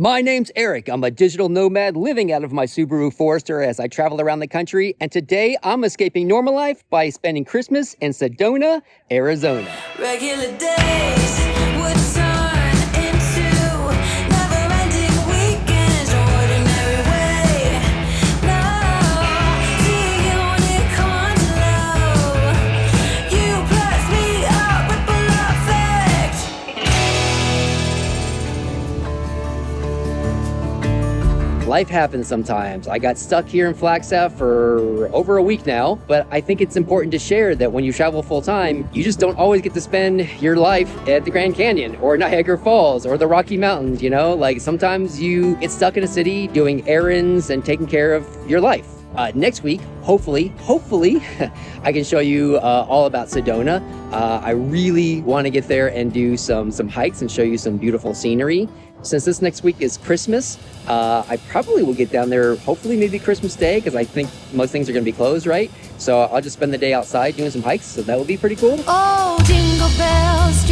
My name's Eric. I'm a digital nomad living out of my Subaru Forester as I travel around the country, and today I'm escaping normal life by spending Christmas in Sedona, Arizona. Regular days would turn into never-ending weekends, ordinary way. No, seeing when it comes low, you plus me up, ripple effect. Life happens sometimes. I got stuck here in Flagstaff for over a week now, but I think it's important to share that when you travel full time, you just don't always get to spend your life at the Grand Canyon or Niagara Falls or the Rocky Mountains, you know? Like sometimes you get stuck in a city doing errands and taking care of your life. Next week, hopefully, I can show you all about Sedona. I really want to get there and do some hikes and show you some beautiful scenery. Since this next week is Christmas, I probably will get down there, hopefully maybe Christmas Day, because I think most things are going to be closed, right? So I'll just spend the day outside doing some hikes, so that will be pretty cool. Oh, jingle bells,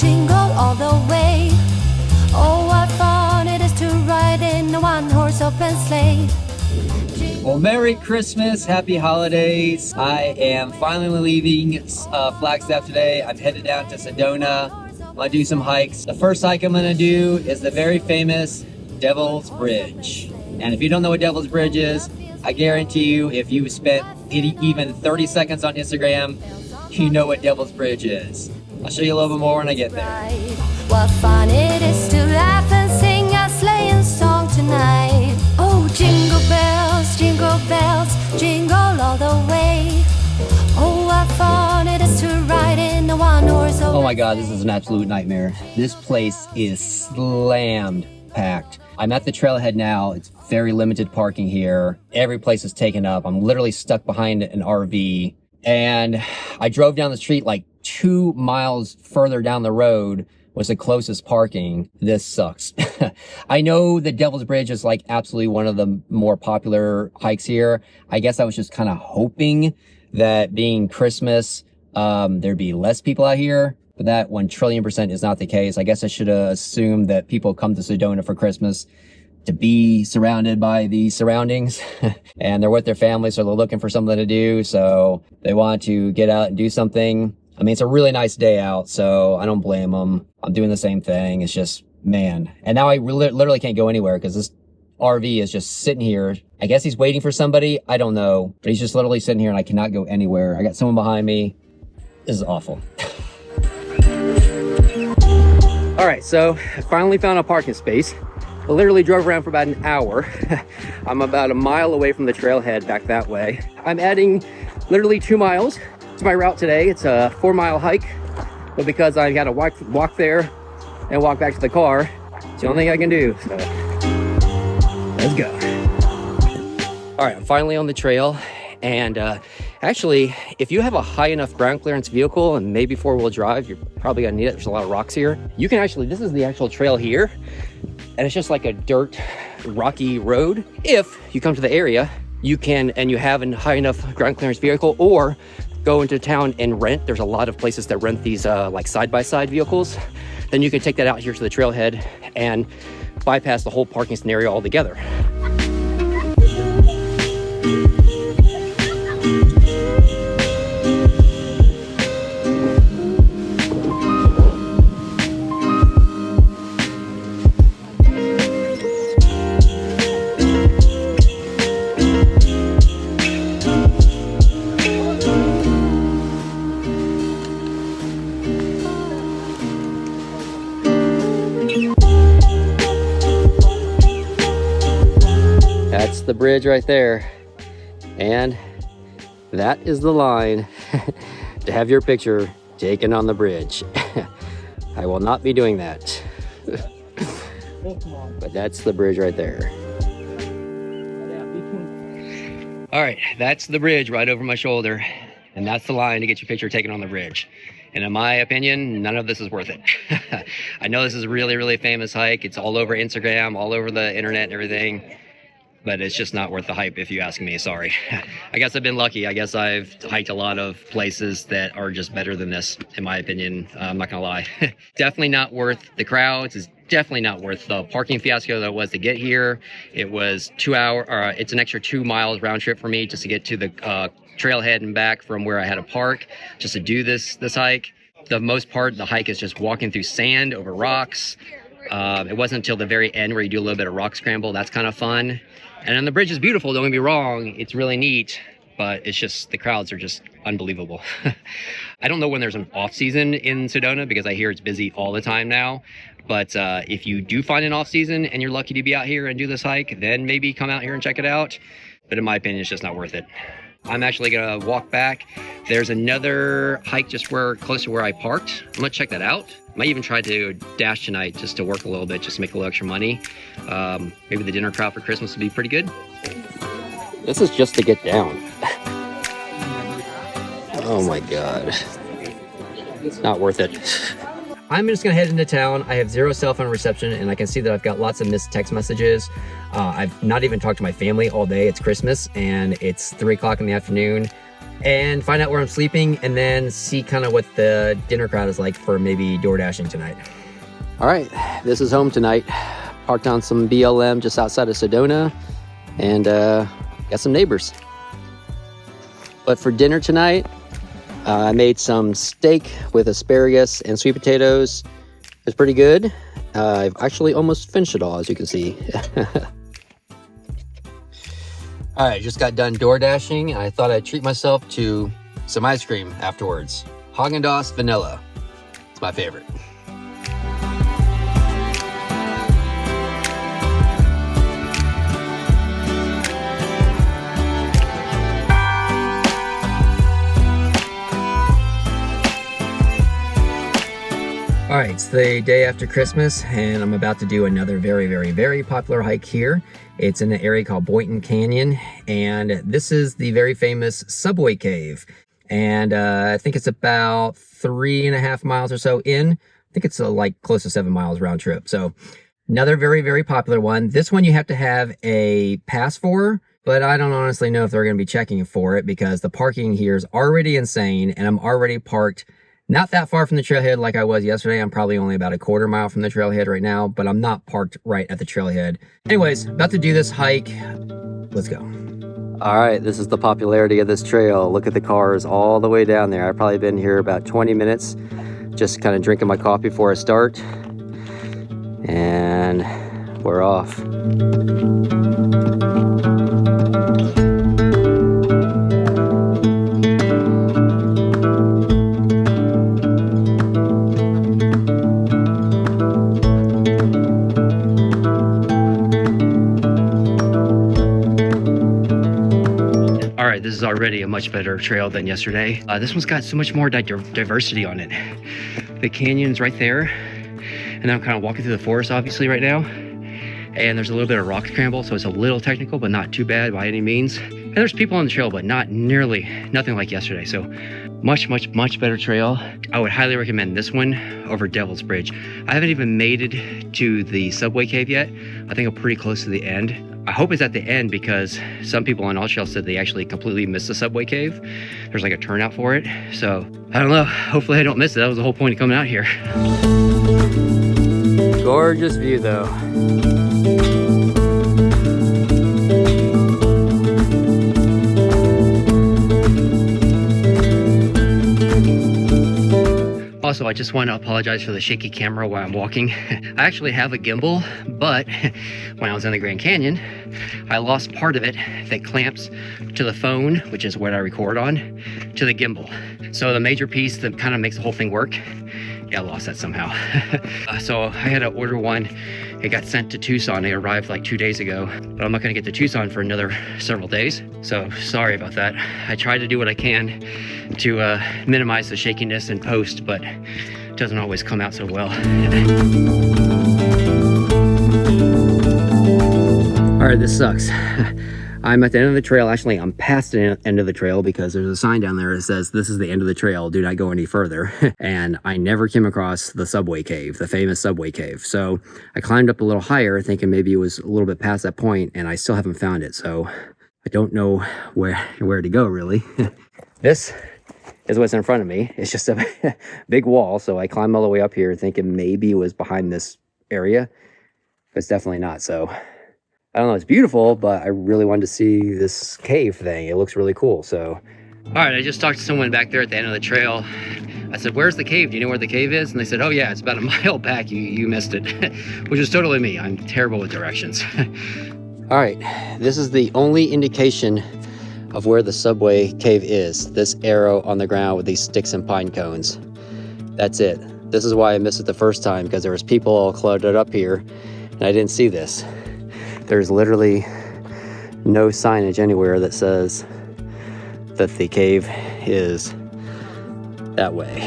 jingle all the way. Oh, what fun it is to ride in a one-horse open sleigh. Well, Merry Christmas, Happy Holidays. I am finally leaving Flagstaff today. I'm headed down to Sedona. I'm gonna do some hikes. The first hike I'm gonna do is the very famous Devil's Bridge. And if you don't know what Devil's Bridge is, I guarantee you if you spent even 30 seconds on Instagram, you know what Devil's Bridge is. I'll show you a little bit more when I get there. What fun it is to laugh and sing a sleighing song tonight. Oh, jingle bells, jingle all the way. Oh, what fun it is to ride in a one-horse open. Oh my God, this is an absolute nightmare. This place is slammed packed. I'm at the trailhead now. It's very limited parking here. Every place is taken up. I'm literally stuck behind an RV. And I drove down the street like 2 miles further down the road was the closest parking. This sucks. I know the Devil's Bridge is like absolutely one of the more popular hikes here. I guess I was just kind of hoping that being Christmas, there'd be less people out here, but that 1,000,000,000% is not the case. I guess I should have assumed that people come to Sedona for Christmas to be surrounded by the surroundings and they're with their families, so they're looking for something to do. So they want to get out and do something. I mean, it's a really nice day out, so I don't blame them. I'm doing the same thing. It's just, man. And now I literally can't go anywhere because this RV is just sitting here. I guess he's waiting for somebody. I don't know. But he's just literally sitting here and I cannot go anywhere. I got someone behind me. This is awful. All right, so I finally found a parking space. I literally drove around for about an hour. I'm about a mile away from the trailhead back that way. I'm adding literally 2 miles to my route today. It's a 4-mile hike, but because I got to walk there and walk back to the car, it's the only thing I can do. So let's go. All right, I'm finally on the trail. And actually, if you have a high enough ground clearance vehicle and maybe 4-wheel drive, you're probably gonna need it. There's a lot of rocks here. You can actually, this is the actual trail here. And it's just like a dirt, rocky road. If you come to the area, you can, and you have a high enough ground clearance vehicle, or go into town and rent. There's a lot of places that rent these like side-by-side vehicles. Then you can take that out here to the trailhead and bypass the whole parking scenario altogether. That's the bridge right there. And that is the line to have your picture taken on the bridge. I will not be doing that. But that's the bridge right there. All right, that's the bridge right over my shoulder. And that's the line to get your picture taken on the bridge. And in my opinion, none of this is worth it. I know this is a really, really famous hike. It's all over Instagram, all over the internet and everything. But it's just not worth the hype if you ask me, sorry. I guess I've been lucky. I guess I've hiked a lot of places that are just better than this, in my opinion. I'm not gonna lie. Definitely not worth the crowds. It's definitely not worth the parking fiasco that it was to get here. It was it's an extra 2 miles round trip for me just to get to the trailhead and back from where I had to park just to do this hike. The most part, the hike is just walking through sand over rocks. It wasn't until the very end where you do a little bit of rock scramble. That's kind of fun. And then the bridge is beautiful, don't get me wrong. It's really neat, but it's just, the crowds are just unbelievable. I don't know when there's an off season in Sedona because I hear it's busy all the time now. But if you do find an off season and you're lucky to be out here and do this hike, then maybe come out here and check it out. But in my opinion, it's just not worth it. I'm actually gonna walk back. There's another hike just close to where I parked. I'm gonna check that out. Might even try to dash tonight just to work a little bit, just to make a little extra money. Maybe the dinner crowd for Christmas will be pretty good. This is just to get down. Oh my God. It's not worth it. I'm just gonna head into town. I have 0 cell phone reception and I can see that I've got lots of missed text messages. I've not even talked to my family all day. It's Christmas and it's 3 o'clock in the afternoon. And find out where I'm sleeping and then see kind of what the dinner crowd is like for maybe door dashing tonight. All right, this is home tonight. Parked on some BLM just outside of Sedona and got some neighbors. But for dinner tonight, I made some steak with asparagus and sweet potatoes. It was pretty good. I've actually almost finished it all, as you can see. All right, just got done door dashing. I thought I'd treat myself to some ice cream afterwards. Haagen-Dazs vanilla. It's my favorite. All right, it's the day after Christmas and I'm about to do another very, very, very popular hike here. It's in an area called Boynton Canyon and this is the very famous Subway Cave. And I think it's about 3.5 miles or so in. I think it's like close to 7 miles round trip. So another very, very popular one. This one you have to have a pass for, but I don't honestly know if they're gonna be checking for it because the parking here is already insane and I'm already parked not that far from the trailhead like I was yesterday. I'm probably only about a 1/4 mile from the trailhead right now, but I'm not parked right at the trailhead. Anyways, about to do this hike. Let's go. All right, this is the popularity of this trail. Look at the cars all the way down there. I've probably been here about 20 minutes, just kind of drinking my coffee before I start. And we're off. This is already a much better trail than yesterday. This one's got so much more diversity on it. The canyon's right there, and I'm kind of walking through the forest obviously right now, and there's a little bit of rock scramble, so it's a little technical, but not too bad by any means. And there's people on the trail, but nothing like yesterday. So much better trail. I would highly recommend this one over Devil's Bridge. I haven't even made it to the Subway Cave yet. I think I'm pretty close to the end. I hope it's at the end because some people on all trails said they actually completely missed the Subway Cave. There's like a turnout for it. So I don't know, hopefully I don't miss it. That was the whole point of coming out here. Gorgeous view though. Also, I just want to apologize for the shaky camera while I'm walking. I actually have a gimbal, but when I was in the Grand Canyon, I lost part of it that clamps to the phone, which is what I record on, to the gimbal. So the major piece that kind of makes the whole thing work, yeah, I lost that somehow. So I had to order one. It got sent to Tucson. It arrived like 2 days ago, but I'm not gonna get to Tucson for another several days. So sorry about that. I try to do what I can to minimize the shakiness in post, but it doesn't always come out so well. All right, this sucks. I'm at the end of the trail. Actually, I'm past the end of the trail because there's a sign down there that says, "This is the end of the trail. Do not go any further." And I never came across the Subway Cave, the famous Subway Cave. So I climbed up a little higher thinking maybe it was a little bit past that point, and I still haven't found it. So I don't know where to go, really. This is what's in front of me. It's just a big wall. So I climbed all the way up here thinking maybe it was behind this area. But it's definitely not. So I don't know, it's beautiful, but I really wanted to see this cave thing. It looks really cool. So all right, I just talked to someone back there at the end of the trail. I said, where's the cave? Do you know where the cave is? And they said, oh yeah, it's about a mile back. You missed it, which is totally me. I'm terrible with directions. All right, this is the only indication of where the subway cave is. This arrow on the ground with these sticks and pine cones. That's it. This is why I missed it the first time, because there was people all cluttered up here and I didn't see this. There's literally no signage anywhere that says that the cave is that way.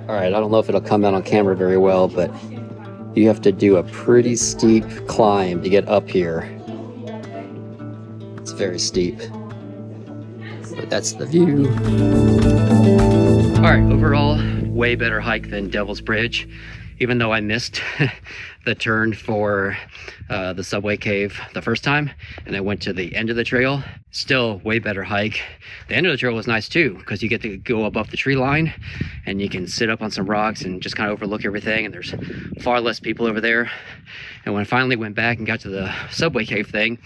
All right, I don't know if it'll come out on camera very well, but you have to do a pretty steep climb to get up here. It's very steep, but that's the view. All right, overall, way better hike than Devil's Bridge, even though I missed the turn for the subway cave the first time, and I went to the end of the trail. Still way better hike. The end of the trail was nice too, because you get to go above the tree line and you can sit up on some rocks and just kind of overlook everything, and there's far less people over there. And when I finally went back and got to the subway cave thing,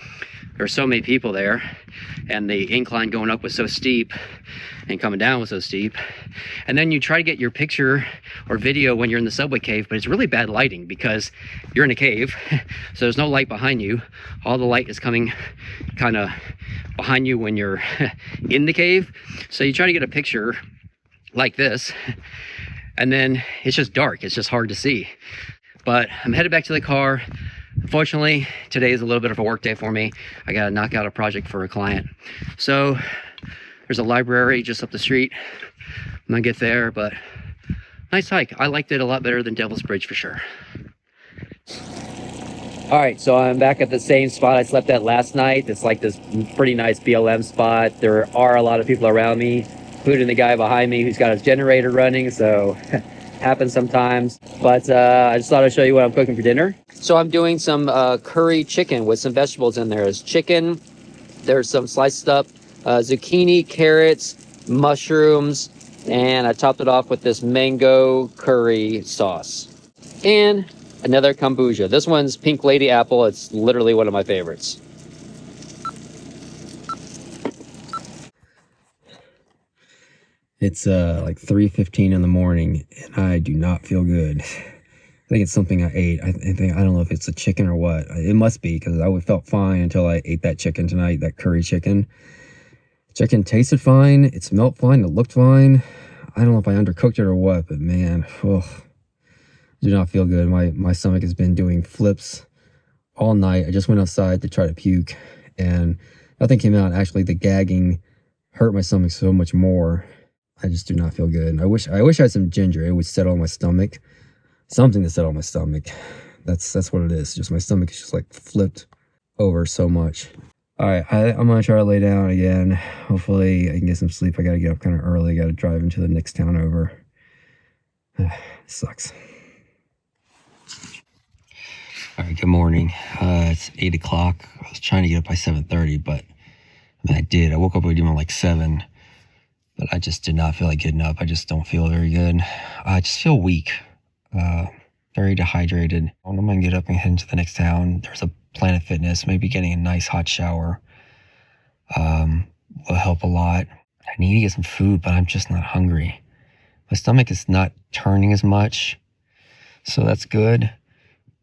there were so many people there, and the incline going up was so steep and coming down was so steep. And then you try to get your picture or video when you're in the subway cave, but it's really bad lighting because you're in a cave, so there's no light behind you. All the light is coming kind of behind you when you're in the cave. So you try to get a picture like this, and then it's just dark. It's just hard to see. But I'm headed back to the car. Unfortunately, today is a little bit of a work day for me. I got to knock out a project for a client. So there's a library just up the street. I'm gonna get there, but nice hike. I liked it a lot better than Devil's Bridge for sure. All right, so I'm back at the same spot I slept at last night. It's like this pretty nice BLM spot. There are a lot of people around me, including the guy behind me who's got his generator running, so happens sometimes. But I just thought I'd show you what I'm cooking for dinner. So I'm doing some curry chicken with some vegetables in there. There's chicken, there's some sliced up zucchini, carrots, mushrooms, and I topped it off with this mango curry sauce. And another kombucha. This one's Pink Lady Apple. It's literally one of my favorites. It's like 3:15 in the morning, and I do not feel good. I think it's something I ate. I don't know if it's a chicken or what. It must be, because I felt fine until I ate that chicken tonight, that curry chicken. Chicken tasted fine. It smelled fine. It looked fine. I don't know if I undercooked it or what, but man, do not feel good. My stomach has been doing flips all night. I just went outside to try to puke, and nothing came out. Actually, the gagging hurt my stomach so much more. I just do not feel good. I wish I had some ginger. It would settle my stomach. Something to settle my stomach. That's what it is. Just my stomach is just like flipped over so much. All right, I'm gonna try to lay down again. Hopefully I can get some sleep. I gotta get up kind of early. I gotta drive into the next town over. Sucks. All right, good morning. It's 8 o'clock. I was trying to get up by 7:30, but I did. I woke up with like 7, but I just did not feel like getting up. I just don't feel very good. I just feel weak, very dehydrated. I'm gonna get up and head into the next town. There's a Planet Fitness. Maybe getting a nice hot shower will help a lot. I need to get some food, but I'm just not hungry. My stomach is not turning as much, so that's good.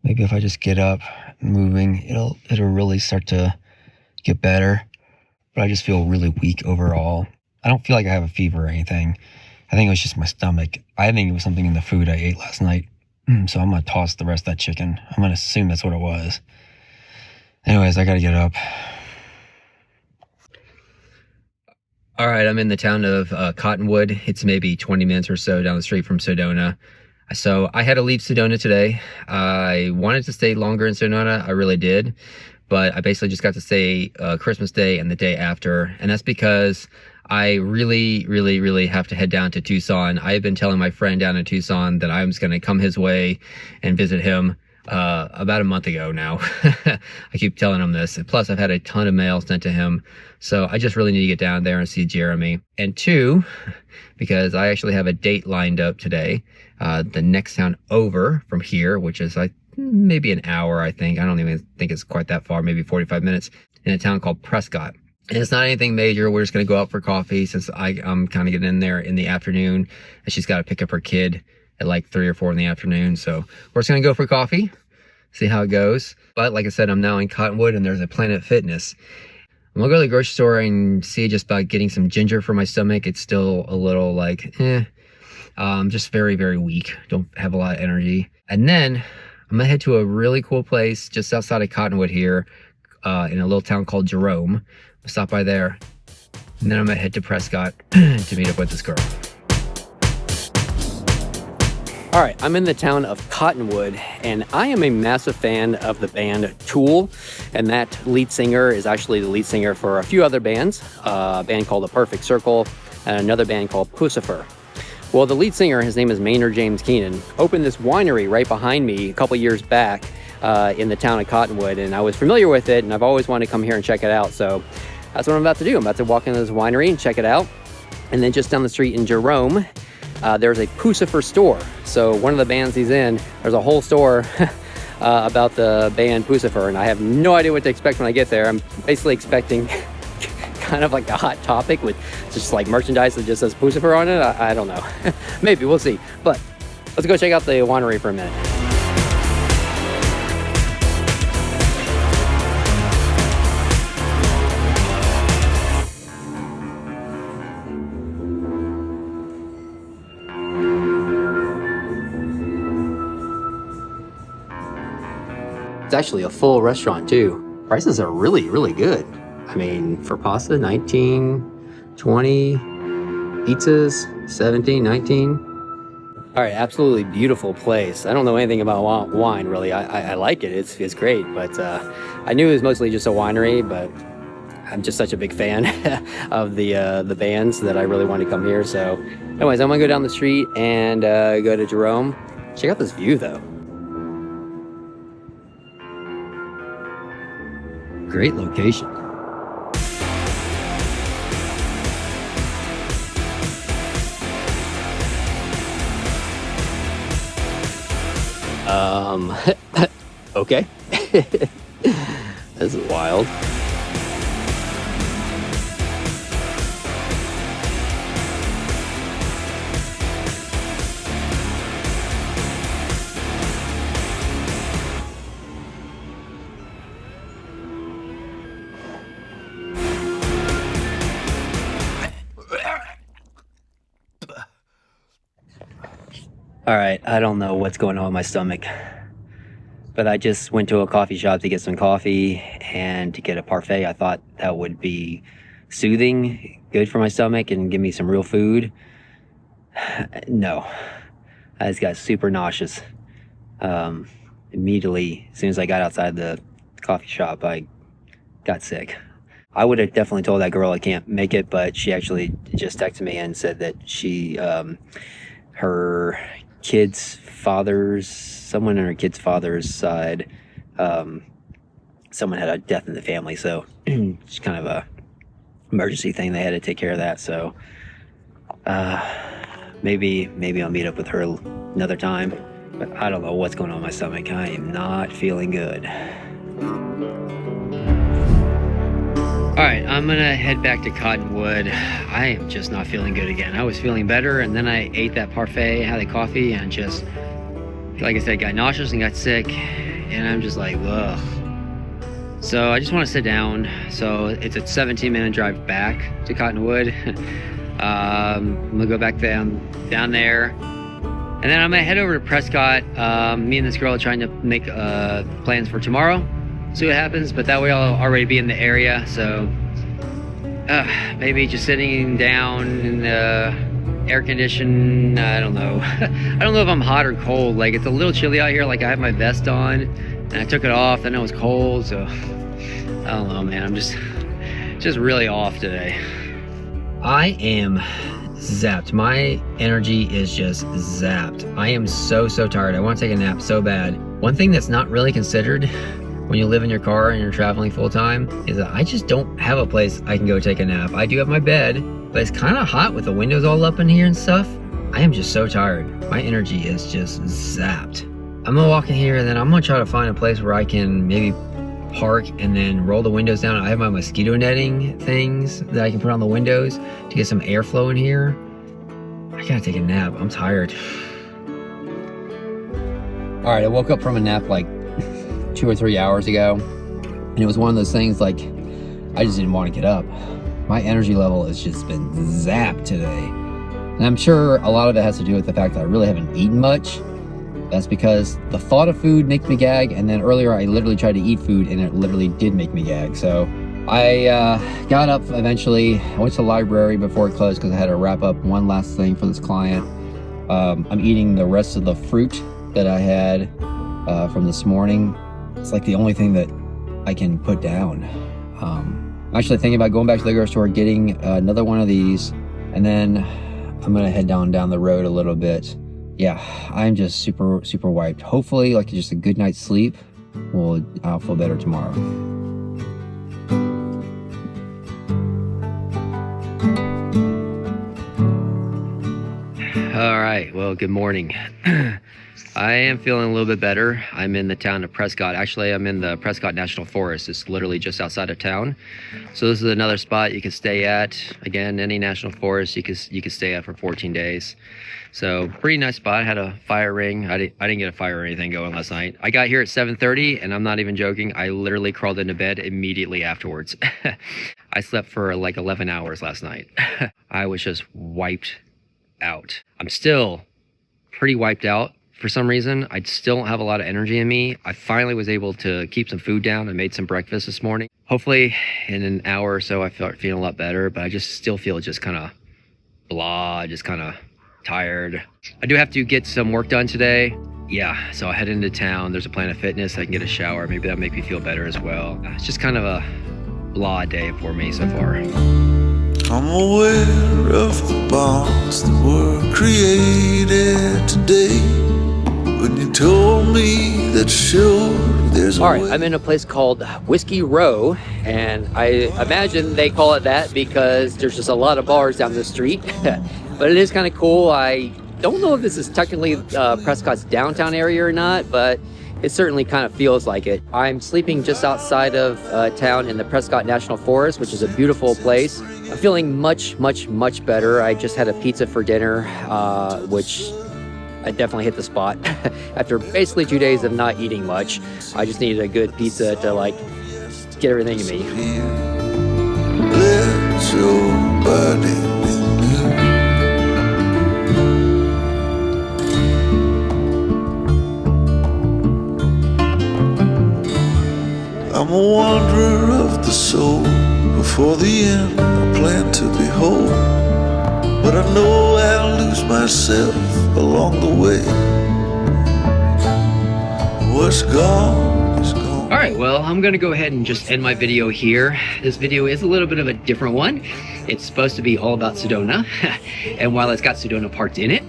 Maybe if I just get up, moving, it'll really start to get better. But I just feel really weak overall. I don't feel like I have a fever or anything. I think it was just my stomach. I think it was something in the food I ate last night. So I'm gonna toss the rest of that chicken. I'm gonna assume that's what it was. Anyways, I gotta get up. All right, I'm in the town of Cottonwood. It's maybe 20 minutes or so down the street from Sedona. So I had to leave Sedona today. I wanted to stay longer in Sedona. I really did. But I basically just got to stay Christmas Day and the day after. And that's because I really have to head down to Tucson. I've been telling my friend down in Tucson that I'm just going to come his way and visit him about a month ago now. I keep telling him this. Plus, I've had a ton of mail sent to him. So I just really need to get down there and see Jeremy. And two, because I actually have a date lined up today. The next town over from here, which is like maybe an hour, I think. I don't even think it's quite that far, maybe 45 minutes, in a town called Prescott. And it's not anything major. We're just going to go out for coffee since I'm kind of getting in there in the afternoon. And she's got to pick up her kid at like 3 or 4 in the afternoon. So we're just going to go for coffee, see how it goes. But like I said, I'm now in Cottonwood and there's a Planet Fitness. I'm going to go to the grocery store and see just about getting some ginger for my stomach. It's still a little like, just very weak. Don't have a lot of energy. And then I'm going to head to a really cool place just outside of Cottonwood here in a little town called Jerome. I'll stop by there. And then I'm going to head to Prescott to meet up with this girl. All right, I'm in the town of Cottonwood, and I am a massive fan of the band Tool, and that lead singer is actually the lead singer for a few other bands, a band called The Perfect Circle, and another band called Pucifer. Well, the lead singer, his name is Maynard James Keenan, opened this winery right behind me a couple years back in the town of Cottonwood, and I was familiar with it, and I've always wanted to come here and check it out, so that's what I'm about to do. I'm about to walk into this winery and check it out, and then just down the street in Jerome, there's a Pucifer store. So one of the bands he's in, there's a whole store about the band Pucifer, and I have no idea what to expect when I get there. I'm basically expecting kind of like a Hot Topic with just like merchandise that just says Pucifer on it. I don't know. Maybe, we'll see. But let's go check out the winery for a minute. It's actually a full restaurant too. Prices are really good. I mean, for pasta, 19, 20, pizzas, 17, 19. All right, absolutely beautiful place. I don't know anything about wine really. I like it, it's great, but I knew it was mostly just a winery, but I'm just such a big fan of the bands that I really wanted to come here. So anyways, I'm gonna go down the street and go to Jerome. Check out this view though. Great location. Okay. This is wild. All right, I don't know what's going on with my stomach, but I just went to a coffee shop to get some coffee and to get a parfait. I thought that would be soothing, good for my stomach, and give me some real food. No, I just got super nauseous. Immediately, as soon as I got outside the coffee shop, I got sick. I would have definitely told that girl I can't make it, but she actually just texted me and said that she, her kid's father's, someone on her kid's father's side, someone had a death in the family, so it's kind of a emergency thing. They had to take care of that, so maybe I'll meet up with her another time, but I don't know what's going on with my stomach. I am not feeling good. All right, I'm gonna head back to Cottonwood. I am just not feeling good again. I was feeling better, and then I ate that parfait, had the coffee, and just, like I said, got nauseous and got sick, and I'm just like, ugh. So I just want to sit down. So it's a 17-minute drive back to Cottonwood. I'm gonna go back down there, and then I'm gonna head over to Prescott. Me and this girl are trying to make plans for tomorrow. See what happens, but that way I'll already be in the area, so maybe just sitting down in the air condition. I don't know. I don't know if I'm hot or cold. Like, it's a little chilly out here. Like, I have my vest on and I took it off, then it was cold, so I don't know, man. I'm just really off today. I am zapped. My energy is just zapped. I am so tired. I want to take a nap so bad. One thing that's not really considered when you live in your car and you're traveling full time is that I just don't have a place I can go take a nap. I do have my bed, but it's kind of hot with the windows all up in here and stuff. I am just so tired. My energy is just zapped. I'm gonna walk in here and then I'm gonna try to find a place where I can maybe park and then roll the windows down. I have my mosquito netting things that I can put on the windows to get some airflow in here. I gotta take a nap. I'm tired. All right, I woke up from a nap like 2 or 3 hours ago, and it was one of those things like I just didn't want to get up. My energy level has just been zapped today. And I'm sure a lot of it has to do with the fact that I really haven't eaten much. That's because the thought of food makes me gag, and then earlier I literally tried to eat food and it literally did make me gag. So I got up eventually. I went to the library before it closed because I had to wrap up one last thing for this client. I'm eating the rest of the fruit that I had from this morning. It's like the only thing that I can put down. I'm actually thinking about going back to the grocery store, getting another one of these, and then I'm gonna head down the road a little bit. Yeah, I'm just super wiped. Hopefully, like just a good night's sleep, I'll feel better tomorrow. All right, well, good morning. I am feeling a little bit better. I'm in the town of Prescott. Actually, I'm in the Prescott National Forest. It's literally just outside of town. So this is another spot you can stay at. Again, any national forest you can stay at for 14 days. So pretty nice spot. I had a fire ring. I didn't get a fire or anything going last night. I got here at 7:30, and I'm not even joking. I literally crawled into bed immediately afterwards. I slept for like 11 hours last night. I was just wiped out. I'm still pretty wiped out. For some reason, I still don't have a lot of energy in me. I finally was able to keep some food down. I made some breakfast this morning. Hopefully in an hour or so I start feeling a lot better, but I just still feel just kind of blah, just kind of tired. I do have to get some work done today. Yeah, so I head into town. There's a Planet Fitness. I can get a shower. Maybe that'll make me feel better as well. It's just kind of a blah day for me so far. I'm aware of the bonds that were created today. When you told me that sure there's a All right, way. I'm in a place called Whiskey Row, and I imagine they call it that because there's just a lot of bars down the street. But it is kind of cool. I don't know if this is technically Prescott's downtown area or not, but it certainly kind of feels like it. I'm sleeping just outside of town in the Prescott National Forest, which is a beautiful place. I'm feeling much better. I just had a pizza for dinner, which I definitely hit the spot. After basically 2 days of not eating much, I just needed a good pizza to like get everything in me. Let your body be me. I'm a wanderer of the soul. Before the end, I plan to behold, but I know I'll lose myself along the way. What's gone is gone. All right, well, I'm gonna go ahead and just end my video here. This video is a little bit of a different one. It's supposed to be all about Sedona. And while it's got Sedona parked in it,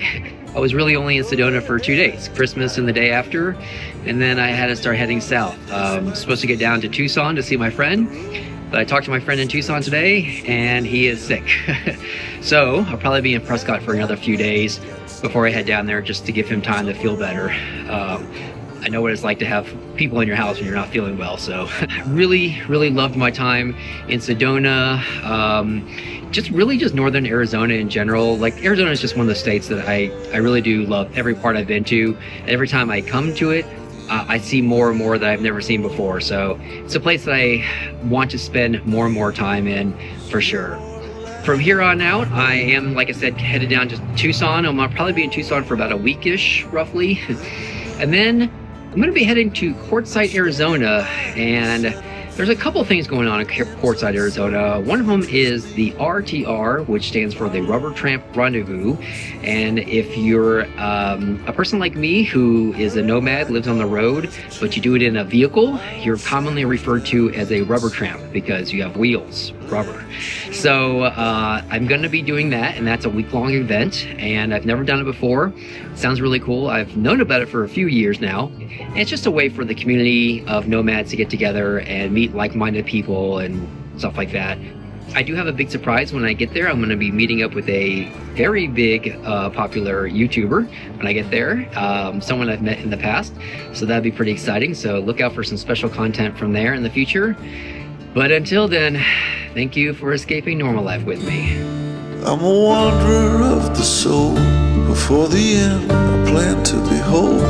I was really only in Sedona for 2 days, Christmas and the day after. And then I had to start heading south. Supposed to get down to Tucson to see my friend. But I talked to my friend in Tucson today, and he is sick. So I'll probably be in Prescott for another few days before I head down there, just to give him time to feel better. I know what it's like to have people in your house when you're not feeling well. So I really loved my time in Sedona. Just northern Arizona in general. Like, Arizona is just one of the states that I really do love every part I've been to. Every time I come to it, I see more and more that I've never seen before. So it's a place that I want to spend more and more time in for sure. From here on out, I am, like I said, headed down to Tucson. I'm gonna probably be in Tucson for about a weekish, roughly. And then I'm gonna be heading to Quartzsite, Arizona, and there's a couple things going on in Quartzsite, Arizona. One of them is the RTR, which stands for the Rubber Tramp Rendezvous. And if you're a person like me who is a nomad, lives on the road, but you do it in a vehicle, you're commonly referred to as a rubber tramp because you have wheels. rubber. So I'm going to be doing that, and that's a week-long event, and I've never done it before. Sounds really cool. I've known about it for a few years now, and it's just a way for the community of nomads to get together and meet like-minded people and stuff like that. I do have a big surprise when I get there. I'm going to be meeting up with a very big, popular YouTuber when I get there, someone I've met in the past. So that'd be pretty exciting. So look out for some special content from there in the future. But until then, thank you for escaping normal life with me. I'm a wanderer of the soul. Before the end, I plan to behold.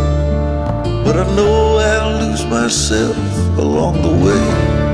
But I know I'll lose myself along the way.